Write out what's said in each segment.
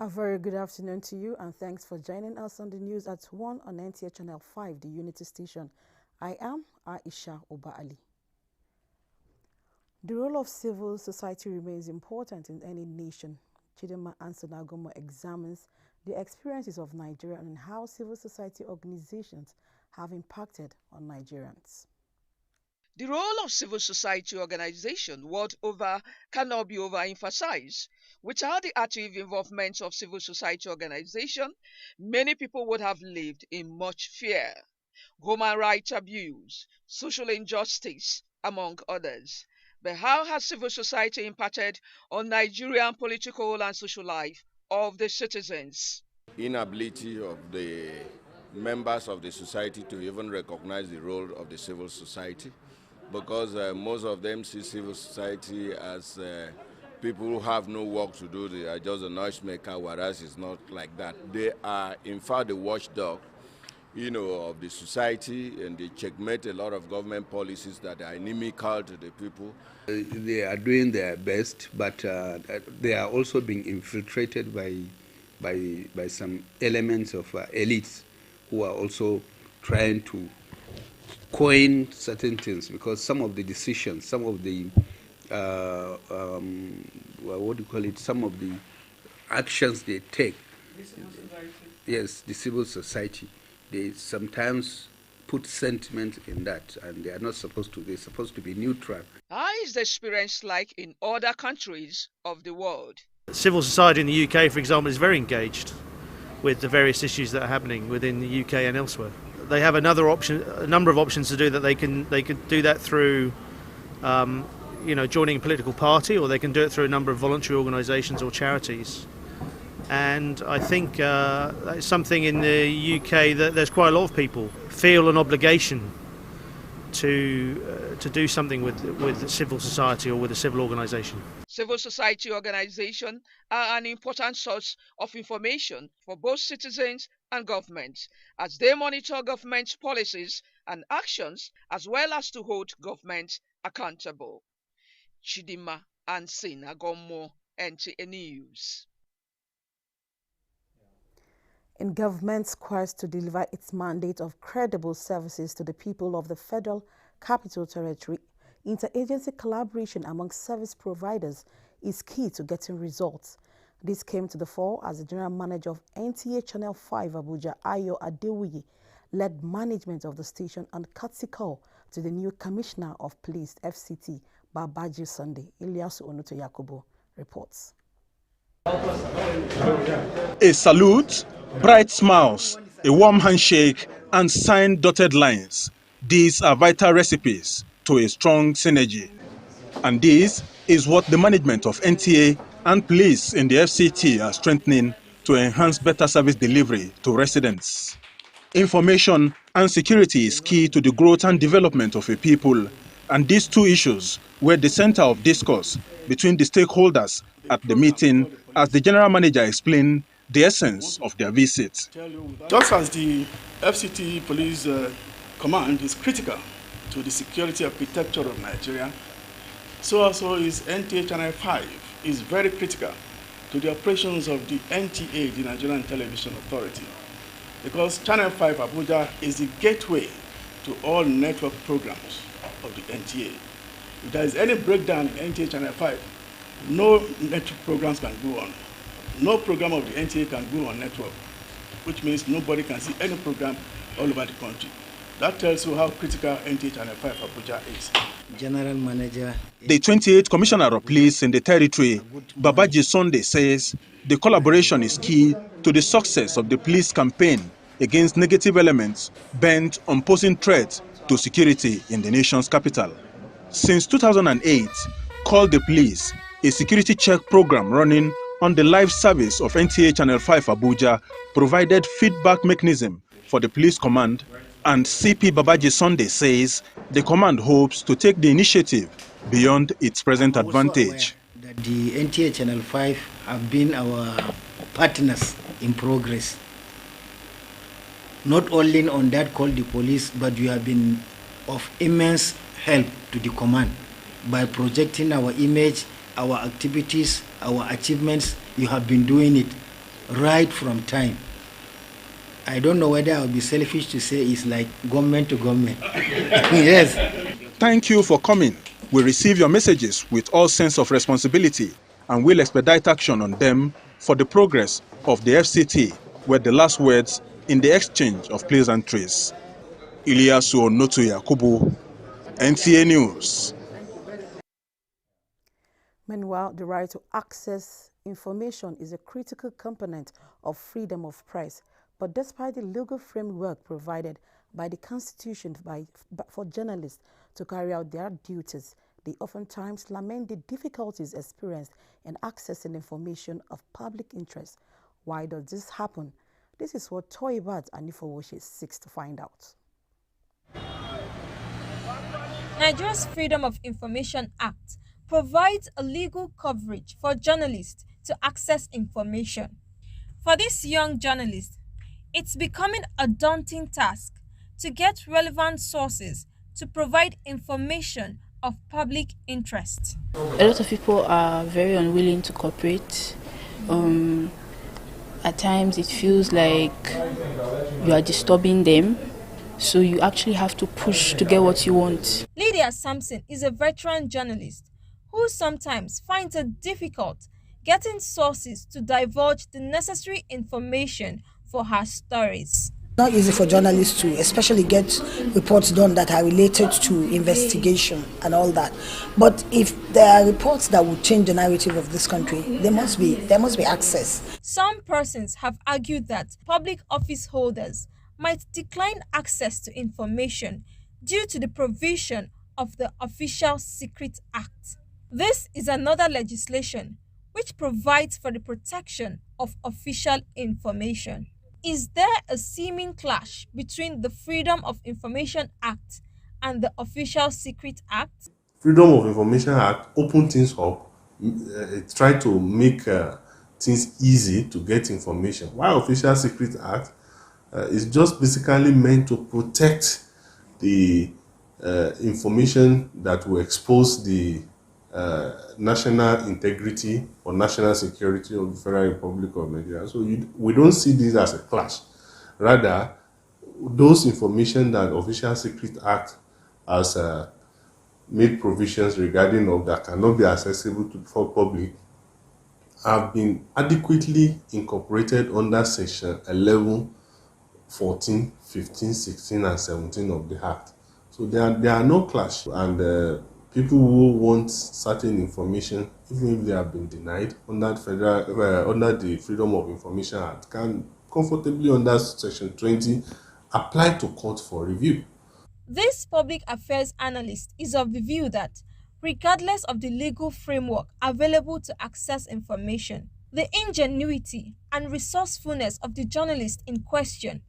A very good afternoon to you, and thanks for joining us on the news at 1 on NTA Channel 5, the Unity Station. I am Aisha Oba Ali. The role of civil society remains important in any nation. Chidinma Ansonagoma examines the experiences of Nigeria and how civil society organizations have impacted on Nigerians. The role of civil society organization world over cannot be overemphasized. Without the active involvement of civil society organization, many people would have lived in much fear, human rights abuse, social injustice, among others. But how has civil society impacted on Nigerian political and social life of the citizens? Inability of the members of the society to even recognize the role of the civil society, because most of them see civil society as people who have no work to do. They are just a noisemaker, whereas it's not like that. They are, in fact, the watchdog, of the society, and they checkmate a lot of government policies that are inimical to the people. They are doing their best, but they are also being infiltrated by some elements of elites who are also trying to coin certain things, because some of the decisions, some of the some of the actions they take, yes, the civil society, they sometimes put sentiment in that, and they are not supposed to. They're supposed to be neutral. How is the experience like in other countries of the world? Civil society in the UK, for example, is very engaged with the various issues that are happening within the UK and elsewhere. They have a number of options to do that. They could do that through, joining a political party, or they can do it through a number of voluntary organisations or charities. And I think that's something in the UK that there's quite a lot of people feel an obligation to do something with civil society or with a civil organisation. Civil society organizations are an important source of information for both citizens and governments, as they monitor government policies and actions, as well as to hold government accountable. Chidinma Ansonagoma, NTA News. In government's quest to deliver its mandate of credible services to the people of the Federal Capital Territory, interagency collaboration among service providers is key to getting results. This came to the fore as the General Manager of NTA Channel 5 Abuja, Ayo Adewuyi, led management of the station and courtesy call to the new Commissioner of Police, FCT, Babaji Sunday. Ilyasu Onuto Yakubu reports. A salute, bright smiles, a warm handshake, and signed dotted lines. These are vital recipes to a strong synergy. And this is what the management of NTA and police in the FCT are strengthening to enhance better service delivery to residents. Information and security is key to the growth and development of a people, and these two issues were the center of discourse between the stakeholders at the meeting, as the General Manager explained the essence of their visit. Just as the FCT Police Command is critical to the security architecture of Nigeria, so also is NTA Channel 5 is very critical to the operations of the NTA, the Nigerian Television Authority, because Channel 5 Abuja is the gateway to all network programs of the NTA. If there is any breakdown in NTA Channel 5, no network programs can go on. No program of the NTA can go on network, which means nobody can see any program all over the country. That tells you how critical NTA Channel 5 Abuja is. General Manager. The 28th Commissioner of Police in the territory, Babaji Sunday, says the collaboration is key to the success of the police campaign against negative elements bent on posing threats to security in the nation's capital. Since 2008, Call the Police, a security check program running on the live service of NTA Channel 5 Abuja, provided feedback mechanism for the police command, and CP Babaji Sunday says the command hopes to take the initiative beyond its present advantage. That the NTA Channel 5 have been our partners in progress. Not only on that Call the Police, but we have been of immense help to the command by projecting our image, our activities, our achievements. You have been doing it right from time. I don't know whether I would be selfish to say it's like government to government. Yes. Thank you for coming. We receive your messages with all sense of responsibility and will expedite action on them for the progress of the FCT, were the last words in the exchange of pleasantries. Ilyasu Onotu Yakubu, NTA News. Meanwhile, the right to access information is a critical component of freedom of press. But despite the legal framework provided by the Constitution for journalists to carry out their duties, they oftentimes lament the difficulties experienced in accessing information of public interest. Why does this happen? This is what Toibat Anifowoshi seeks to find out. Nigeria's Freedom of Information Act provides a legal coverage for journalists to access information. For this young journalist, it's becoming a daunting task to get relevant sources to provide information of public interest. A lot of people are very unwilling to cooperate. At times it feels like you are disturbing them, so you actually have to push to get what you want. Lydia Sampson is a veteran journalist who sometimes finds it difficult getting sources to divulge the necessary information for her stories. Not easy for journalists to especially get reports done that are related to investigation and all that. But if there are reports that will change the narrative of this country, there must be access. Some persons have argued that public office holders might decline access to information due to the provision of the Official Secret Act. This is another legislation which provides for the protection of official information. Is there a seeming clash between the Freedom of Information Act and the Official Secret Act? Freedom of Information Act opened things up, it tried to make things easy to get information, while Official Secret Act is just basically meant to protect the information that will expose the national integrity or national security of the Federal Republic of Nigeria. So we don't see this as a clash. Rather, those information that Official Secret Act has made provisions regarding of that cannot be accessible to the public have been adequately incorporated under Section 11, 14, 15, 16, and 17 of the Act. So there are no clash, and people who want certain information, even if they have been denied under the Freedom of Information Act, can comfortably under Section 20 apply to court for review. This public affairs analyst is of the view that, regardless of the legal framework available to access information, the ingenuity and resourcefulness of the journalist in question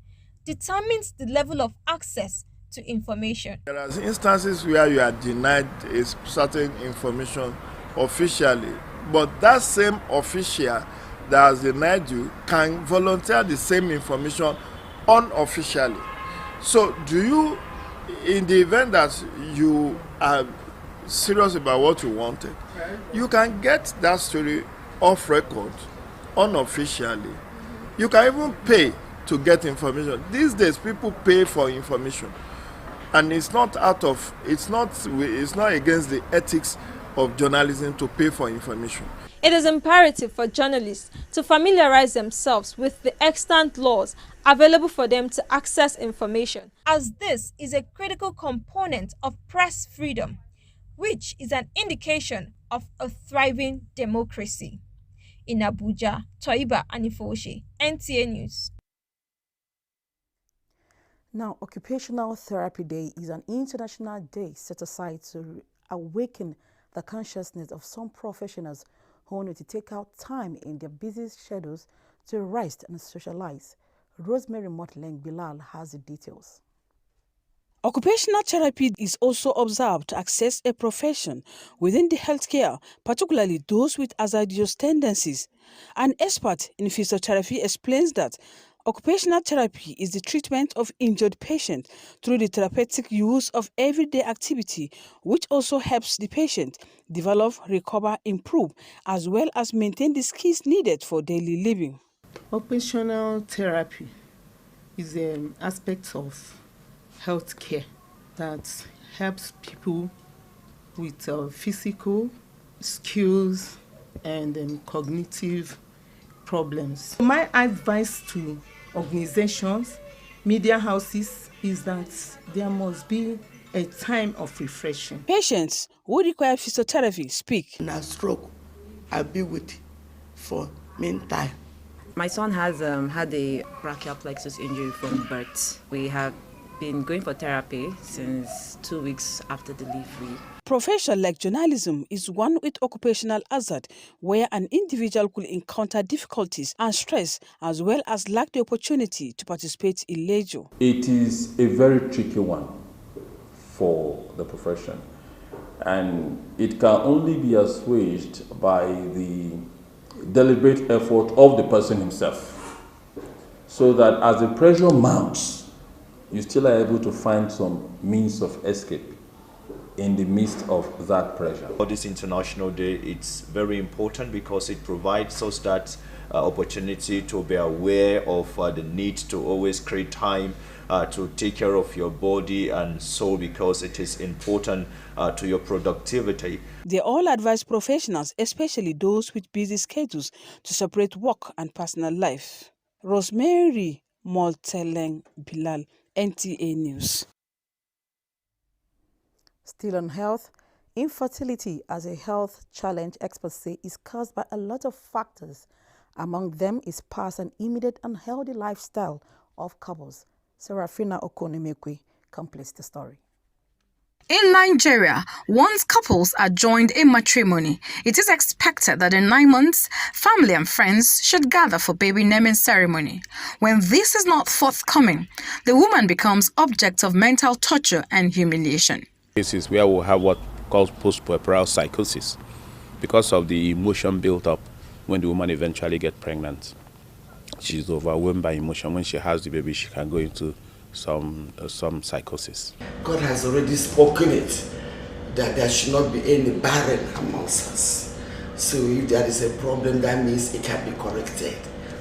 determines the level of access to information. There are instances where you are denied a certain information officially, but that same official that has denied you can volunteer the same information unofficially. So do you, in the event that you are serious about what you wanted, you can get that story off record unofficially. You can even pay to get information. These days people pay for information, and it's not against the ethics of journalism to pay for information. It is imperative for journalists to familiarize themselves with the extant laws available for them to access information, as this is a critical component of press freedom, which is an indication of a thriving democracy. In Abuja, Toiba Anifowoshi, NTA News. Now, Occupational Therapy Day is an international day set aside to awaken the consciousness of some professionals who need to take out time in their busy schedules to rest and socialize. Rosemary Motleng Bilal has the details. Occupational therapy is also observed to access a profession within the healthcare, particularly those with hazardous tendencies. An expert in physiotherapy explains that occupational therapy is the treatment of injured patients through the therapeutic use of everyday activity, which also helps the patient develop, recover, improve, as well as maintain the skills needed for daily living. Occupational therapy is an aspect of healthcare that helps people with physical skills and cognitive problems. My advice to organizations, media houses, is that there must be a time of refreshing. Patients who require physiotherapy speak. Na stroke, I'll be with for meantime. My son has had a brachial plexus injury from birth. We have been going for therapy since 2 weeks after delivery. Profession like journalism is one with occupational hazard, where an individual could encounter difficulties and stress, as well as lack the opportunity to participate in leisure. It is a very tricky one for the profession, and it can only be assuaged by the deliberate effort of the person himself, so that as the pressure mounts, you still are able to find some means of escape in the midst of that pressure. For this International Day, it's very important because it provides us that opportunity to be aware of the need to always create time to take care of your body and soul, because it is important to your productivity. They all advise professionals, especially those with busy schedules, to separate work and personal life. Rosemary Motleng Bilal, NTA News. Still on health, infertility as a health challenge, experts say, is caused by a lot of factors. Among them is past and immediate unhealthy lifestyle of couples. Serafina Okonemekwe completes the story. In Nigeria, once couples are joined in matrimony, it is expected that in 9 months, family and friends should gather for baby naming ceremony. When this is not forthcoming, the woman becomes object of mental torture and humiliation. Cases where we have what calls postpubertal psychosis because of the emotion built up when the woman eventually gets pregnant. She's overwhelmed by emotion. When she has the baby, she can go into some psychosis. God has already spoken it, that there should not be any barren amongst us. So if there is a problem, that means it can be corrected.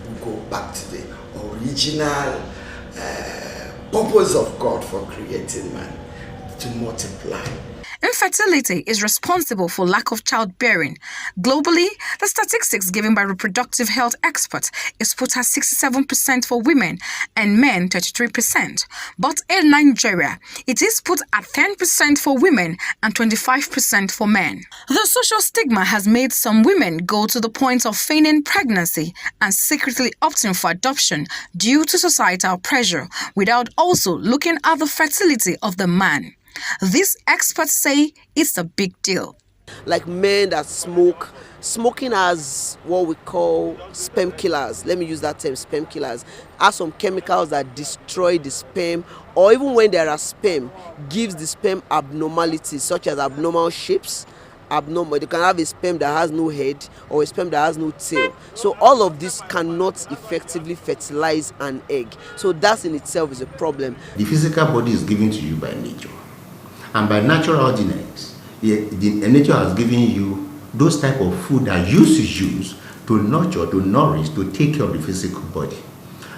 We go back to the original purpose of God for creating man, to multiply. Infertility is responsible for lack of childbearing. Globally, the statistics given by reproductive health experts is put at 67% for women and men 33%. But in Nigeria, it is put at 10% for women and 25% for men. The social stigma has made some women go to the point of feigning pregnancy and secretly opting for adoption due to societal pressure, without also looking at the fertility of the man. These experts say it's a big deal. Like men that smoke, smoking has what we call sperm killers. Let me use that term, sperm killers. Has some chemicals that destroy the sperm, or even when there are sperm, gives the sperm abnormalities such as abnormal shapes. They can have a sperm that has no head or a sperm that has no tail. So all of this cannot effectively fertilize an egg. So that in itself is a problem. The physical body is given to you by nature. And by natural ordinance, nature has given you those type of food that you use to nurture, to nourish, to take care of the physical body.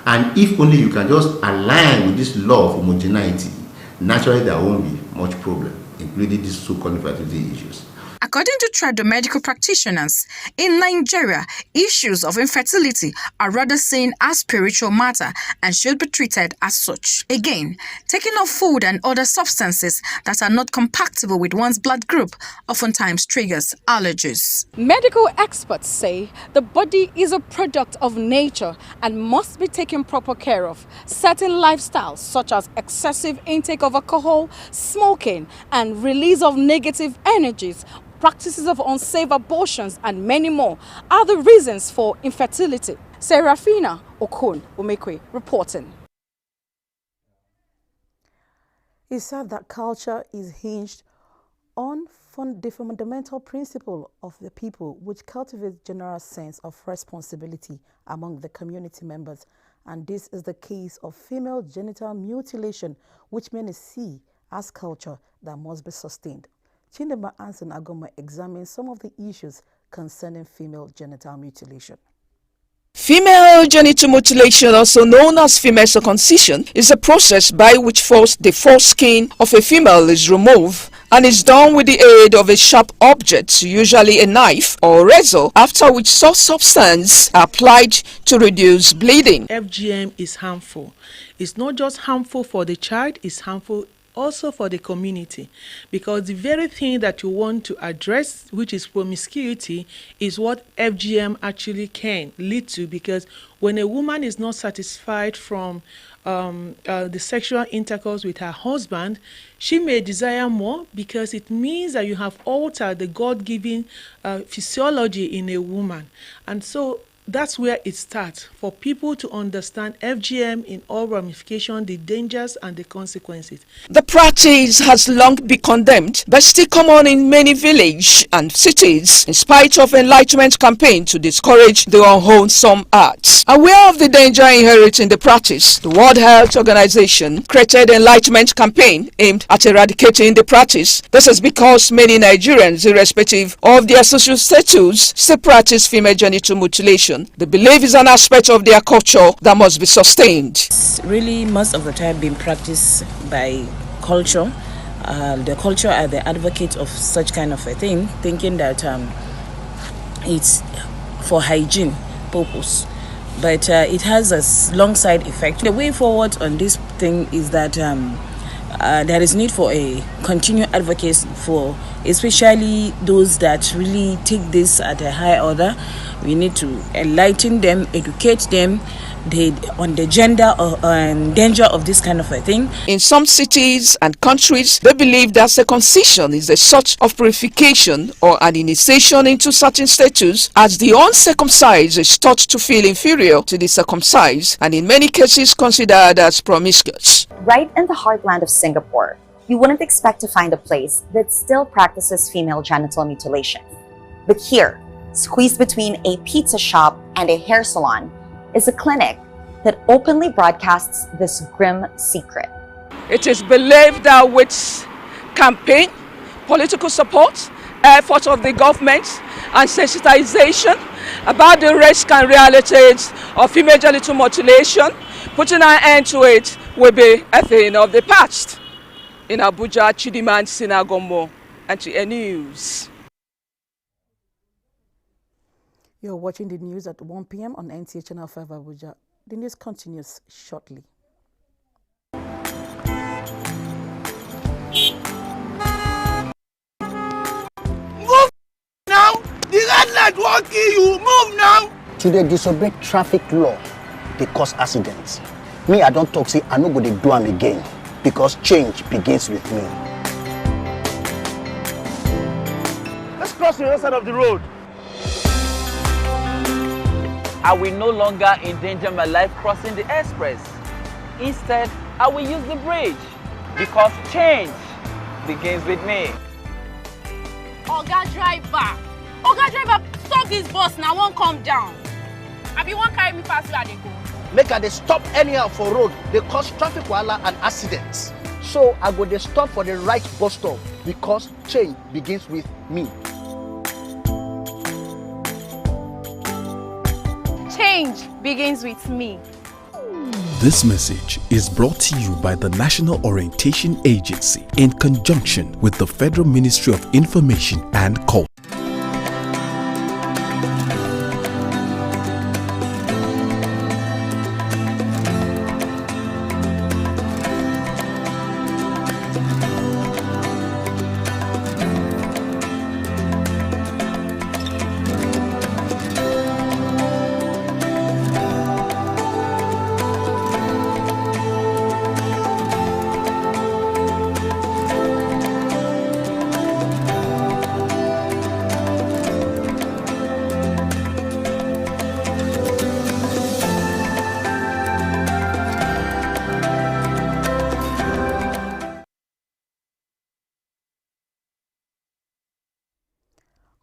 And if only you can just align with this law of homogeneity, naturally there won't be much problem, including these so-called fertility issues. According to Trado medical practitioners, in Nigeria, issues of infertility are rather seen as spiritual matter and should be treated as such. Again, taking of food and other substances that are not compatible with one's blood group oftentimes triggers allergies. Medical experts say the body is a product of nature and must be taken proper care of. Certain lifestyles such as excessive intake of alcohol, smoking, and release of negative energies, practices of unsafe abortions, and many more are the reasons for infertility. Serafina Okon-Omekwe reporting. He said that culture is hinged on the fundamental principle of the people, which cultivates general sense of responsibility among the community members. And this is the case of female genital mutilation, which many see as culture that must be sustained. Chindema Anson Agoma examines some of the issues concerning female genital mutilation. Female genital mutilation, also known as female circumcision, is a process by which the foreskin of a female is removed and is done with the aid of a sharp object, usually a knife or razor, after which such substance are applied to reduce bleeding. FGM is harmful. It's not just harmful for the child, it's harmful also for the community, because the very thing that you want to address, which is promiscuity, is what FGM actually can lead to, because when a woman is not satisfied from the sexual intercourse with her husband, she may desire more, because it means that you have altered the God-given physiology in a woman. And so that's where it starts, for people to understand FGM in all ramifications, the dangers and the consequences. The practice has long been condemned, but still common in many villages and cities, in spite of enlightenment campaign to discourage the unwholesome acts. Aware of the danger inherent in the practice, the World Health Organization created an enlightenment campaign aimed at eradicating the practice. This is because many Nigerians, irrespective of their social status, still practice female genital mutilation. The belief is an aspect of their culture that must be sustained. It's really most of the time being practiced by culture. The culture are the advocates of such kind of a thing, thinking that it's for hygiene purpose. But it has a long side effect. The way forward on this thing is that there is need for a continued advocacy for especially those that really take this at a high order. We need to enlighten them, educate them on the gender and danger of this kind of a thing. In some cities and countries, they believe that circumcision is a sort of purification or an initiation into certain status, as the uncircumcised is thought to feel inferior to the circumcised and in many cases considered as promiscuous. Right in the heartland of Singapore, you wouldn't expect to find a place that still practices female genital mutilation. But here, squeezed between a pizza shop and a hair salon, is a clinic that openly broadcasts this grim secret. It is believed that with campaign, political support, efforts of the government, and sensitization about the risk and realities of female genital mutilation, putting an end to it will be a thing of the past. In Abuja, Chidiman Sinagomo, NTA News. You're watching the news at 1 p.m. on NTA Channel 5 Abuja. The news continues shortly. Move now! The red light won't kill you! Move now! To dey disobey traffic law, they cause accidents. Me, I don't talk, say I no go dey do am again, because change begins with me. Let's cross the other side of the road. I will no longer endanger my life crossing the express. Instead, I will use the bridge, because change begins with me. Oga driver, stop this bus now, won't come down. I be won't carry me past where they go. Make I dey stop anyhow for road, they cause traffic wahala and accidents. So I go dey stop for the right bus stop, because change begins with me. Change begins with me. This message is brought to you by the National Orientation Agency in conjunction with the Federal Ministry of Information and Culture.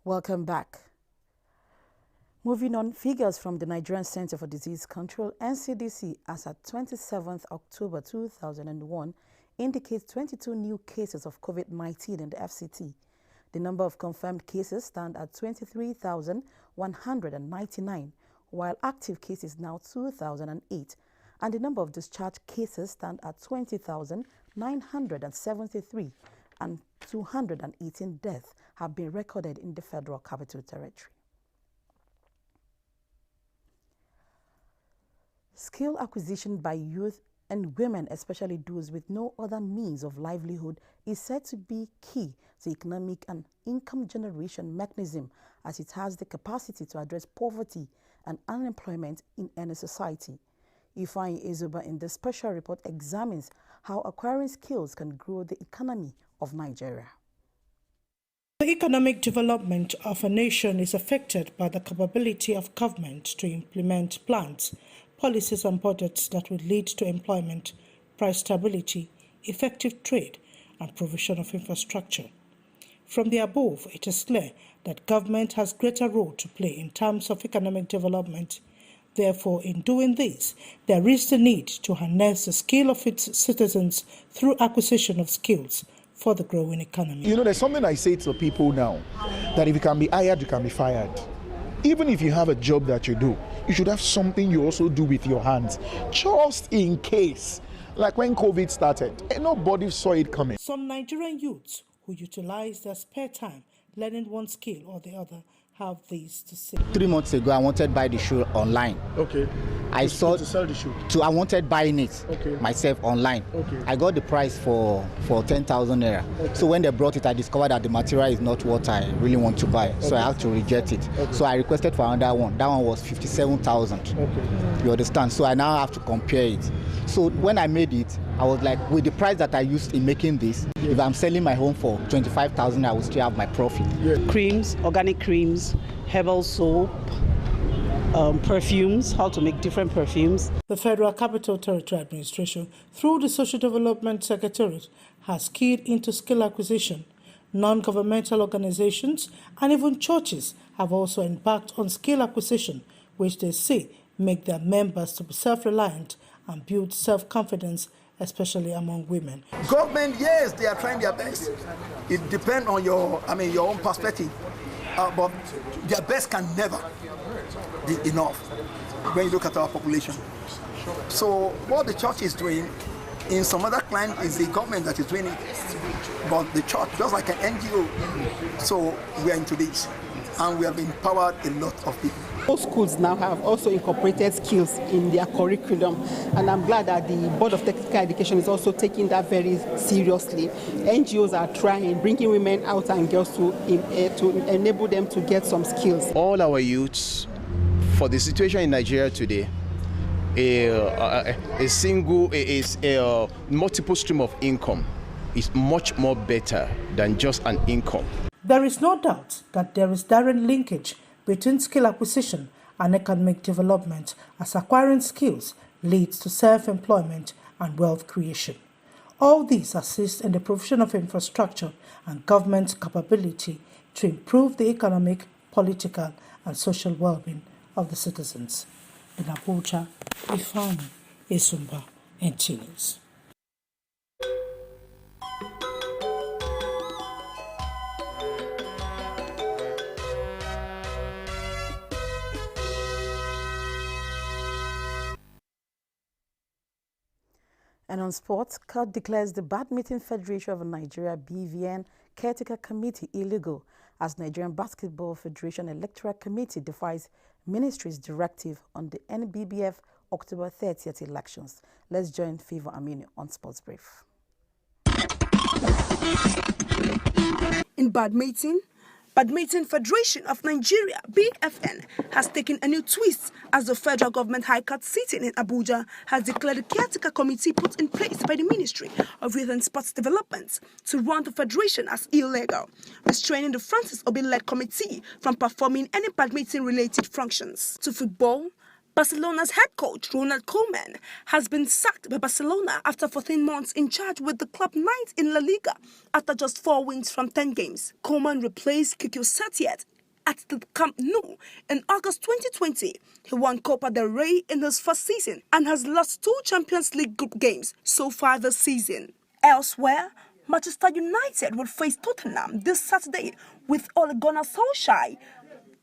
Welcome back. Moving on, figures from the Nigerian Center for Disease Control, NCDC, as at 27th October 2001, indicates 22 new cases of COVID-19 in the FCT. The number of confirmed cases stand at 23,199, while active cases now 2,008, and the number of discharged cases stand at 20,973, and 218 deaths have been recorded in the Federal Capital Territory. Skill acquisition by youth and women, especially those with no other means of livelihood, is said to be key to economic and income generation mechanism, as it has the capacity to address poverty and unemployment in any society. Ifeanyi Ezoba in this special report examines how acquiring skills can grow the economy of Nigeria. The economic development of a nation is affected by the capability of government to implement plans, policies and budgets that will lead to employment, price stability, effective trade, and provision of infrastructure. From the above, it is clear that government has greater role to play in terms of economic development. Therefore, in doing this, there is the need to harness the skill of its citizens through acquisition of skills for the growing economy. You know, there's something I say to people now, that if you can be hired, you can be fired. Even if you have a job that you do, you should have something you also do with your hands, just in case. Like when COVID started, nobody saw it coming. Some Nigerian youths who utilize their spare time learning one skill or the other have this to say. 3 months ago, I wanted to buy the shoe online. Okay. I saw to sell the shoe. I wanted buying it myself online. Okay. I got the price for 10,000 naira. Okay. So when they brought it, I discovered that the material is not what I really want to buy. So I had to reject it. Okay. So I requested for another one. That one was 57,000. Okay. You understand? So I now have to compare it. So when I made it, I was like, with the price that I used in making this, if I'm selling my home for 25,000, I will still have my profit. Creams, organic creams, herbal soap, perfumes, how to make different perfumes. The Federal Capital Territory Administration, through the Social Development Secretariat, has keyed into skill acquisition. Non-governmental organizations and even churches have also embarked on skill acquisition, which they say make their members to be self-reliant and build self-confidence, especially among women. Government, yes, they are trying their best. It depends on your own perspective. But their best can never be enough when you look at our population. So what the church is doing, in some other clients, is the government that is doing it. But the church, just like an NGO, so we are into this. And we have empowered a lot of people. Most schools now have also incorporated skills in their curriculum, and I'm glad that the Board of Technical Education is also taking that very seriously. NGOs are trying, bringing women out and girls to enable them to get some skills. All our youths, for the situation in Nigeria today, a multiple stream of income is much more better than just an income. There is no doubt that there is direct linkage between skill acquisition and economic development, as acquiring skills leads to self-employment and wealth creation. All these assist in the provision of infrastructure and government's capability to improve the economic, political, and social well-being of the citizens. In Abuja, Ifeanyi Ezoba, NT News. And on sports, court declares the Badminton Federation of Nigeria BVN Caretaker Committee illegal as Nigerian Basketball Federation Electoral Committee defies Ministry's directive on the NBBF October 30th elections. Let's join Favor Aminu on Sports Brief. In badminton Federation of Nigeria, BFN, has taken a new twist as the federal government high court sitting in Abuja has declared a caretaker committee put in place by the Ministry of Youth and Sports Development to run the federation as illegal, restraining the Francis Obi-led committee from performing any badminton-related functions. To football, Barcelona's head coach, Ronald Koeman, has been sacked by Barcelona after 14 months in charge with the club ninth in La Liga after just 4 wins from 10 games. Koeman replaced Kiko Setiet at the Camp Nou in August 2020. He won Copa del Rey in his first season and has lost 2 Champions League group games so far this season. Elsewhere, Manchester United will face Tottenham this Saturday with Ole Gunnar Solskjaer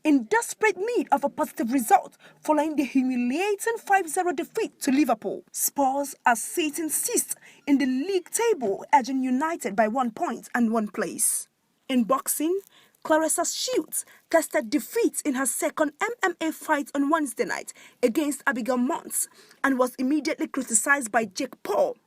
in desperate need of a positive result following the humiliating 5-0 defeat to Liverpool. Spurs are sitting sixth in the league table, edging United by 1 point and 1 place. In boxing, Clarissa Shields tested defeat in her second MMA fight on Wednesday night against Abigail Mons and was immediately criticized by Jake Paul.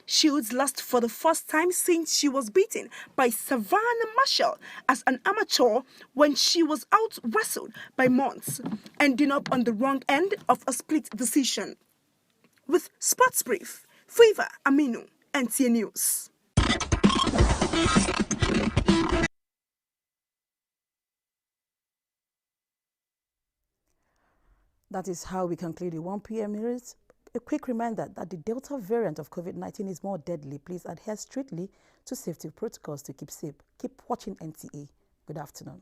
Shields lost for the first time since she was beaten by Savannah Marshall as an amateur when she was out-wrestled by Mons, ending up on the wrong end of a split decision. With Sports Brief, Favor Aminu, NTA News. That is how we conclude the 1 p.m. news. A quick reminder that the Delta variant of COVID-19 is more deadly. Please adhere strictly to safety protocols to keep safe. Keep watching NTA. Good afternoon.